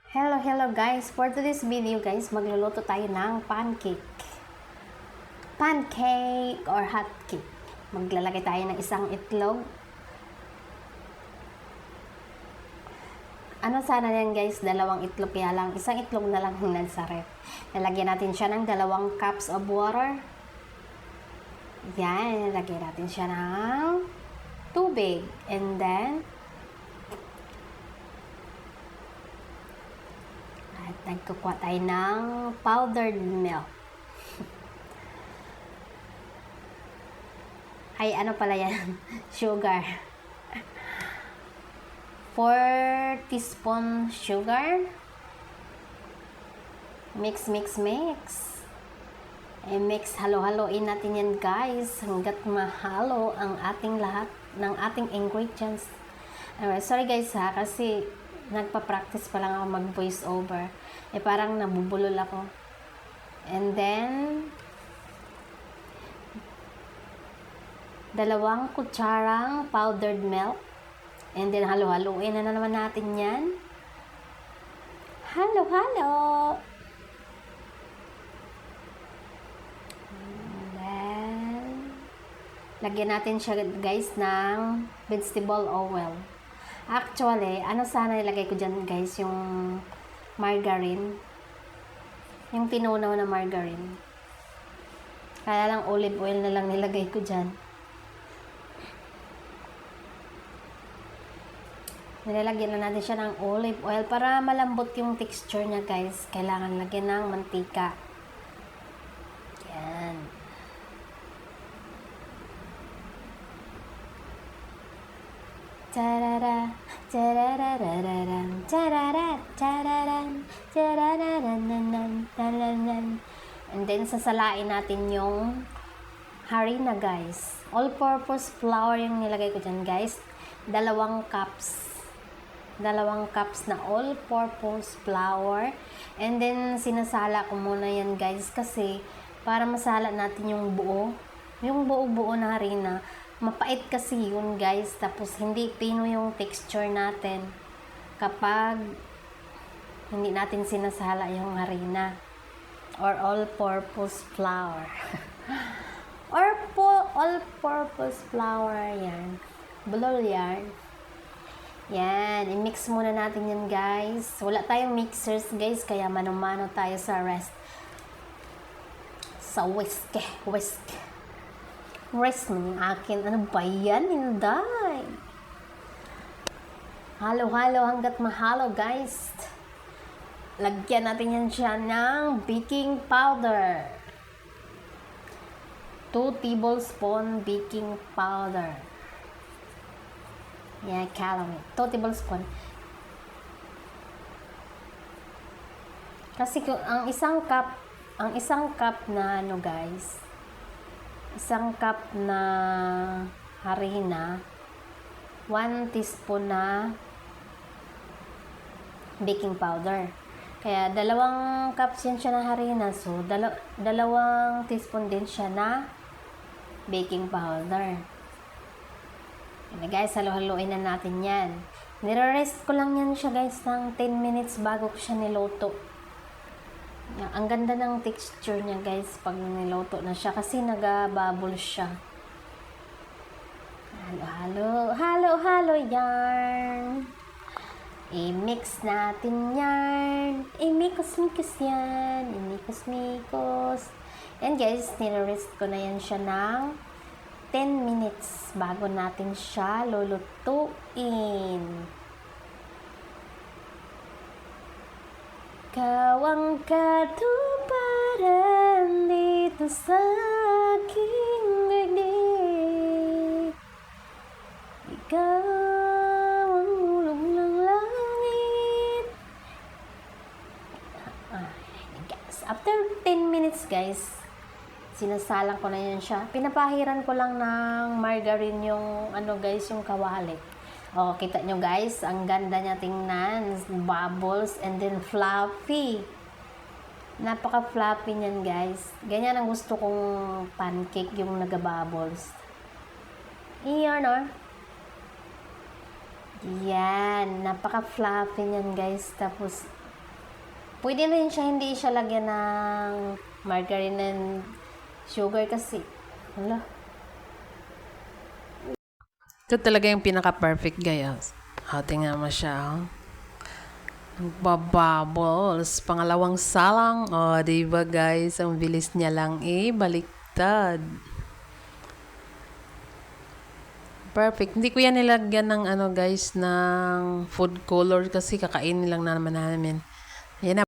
Hello guys! For today's video guys, magluluto tayo ng pancake. Pancake or hot cake. Maglalagay tayo ng isang itlog. Ano sana yan guys? Dalawang itlog, kaya lang isang itlog na lang hinad sa ref. Lalagyan natin siya ng 2 cups of water. Yan, lalagyan natin siya ng tubig. And then, nagkukuha tayo ng powdered milk. Ay, ano pala yan? Sugar. 4 teaspoon sugar. Mix. Mix, halo-haloin natin yan guys hanggat mahalo ang ating lahat ng ating ingredients. Anyway, sorry guys ha, kasi nagpa-practice pa lang ako mag-voice over. Parang nabubulol ako. And then, 2 kutsarang powdered milk. And then, halo-haloin na naman natin yan. Halo-halo! And then, lagyan natin siya guys ng vegetable oil. Actually, ano sana ilagay ko dyan guys, yung margarine. Yung tinunaw na margarine. Kaya lang olive oil na lang nilagay ko dyan. Nilalagyan na natin siya ng olive oil para malambot yung texture niya guys. Kailangan lagyan ng mantika. Yan. Tarara, tararararan, tarara, tararan, tarararanan, tararan. And then, sasalain natin yung harina, guys. All-purpose flour yung nilagay ko dyan, guys. 2 cups. 2 cups na all-purpose flour. And then, sinasala ko muna yan, guys, kasi para masala natin yung buo. Yung buo-buo na harina. Mapait kasi yun guys, tapos hindi pino yung texture natin kapag hindi natin sinasala yung harina or all-purpose flour. All-purpose flour, yan. Bulol yan. Yan, i-mix muna natin yan guys. Wala tayong mixers guys, kaya mano-mano tayo sa rest. Sa whisk. Rest mo yung akin. Ano ba yan? Inday. Halo-halo hanggat mahalo, guys. Lagyan natin yan siya ng baking powder. 2 tablespoon baking powder. Yan, calorie. 2 tablespoon. Kasi ang isang cup na ano, guys, 1 cup na harina, 1 teaspoon na baking powder. Kaya 2 cups yan siya na harina. So, 2 teaspoon din siya na baking powder. Yan guys, halo-haloin na natin yan. Nire-rest ko lang yan siya guys ng 10 minutes bago ko siya niluto. Yan, ang ganda ng texture niya guys pag niluto na siya kasi nagabubble siya. Halo yan. I-mix natin yan. I-mikos-mikos yan. I-mikos-mikos. Yan guys, nire-rest ko na yan siya ng 10 minutes bago natin siya lulutuin. Ikaw ang katuparan dito sa aking daigdig. Ikaw ang ulog ng langit. Guys, after 10 minutes guys, sinasalang ko na yan siya. Pinapahiran ko lang ng margarine yung ano guys, yung kawali. Oh, kita nyo guys, ang ganda niya tingnan. Bubbles and then fluffy. Napaka-fluffy niyan guys. Ganyan ang gusto kong pancake, yung naga-bubbles. Iyan oh. Yan, napaka-fluffy niyan guys. Tapos Pwede rin siya, hindi siya lagyan ng margarine and sugar kasi. Wala. Ito talaga yung pinaka-perfect, guys. Tingnan mo siya. Nagbabubbles. Pangalawang salang. Diba, guys? Ang bilis niya lang baliktad. Perfect. Hindi ko yan nilagyan ng guys, ng food color kasi kakainin lang naman namin. Yan na.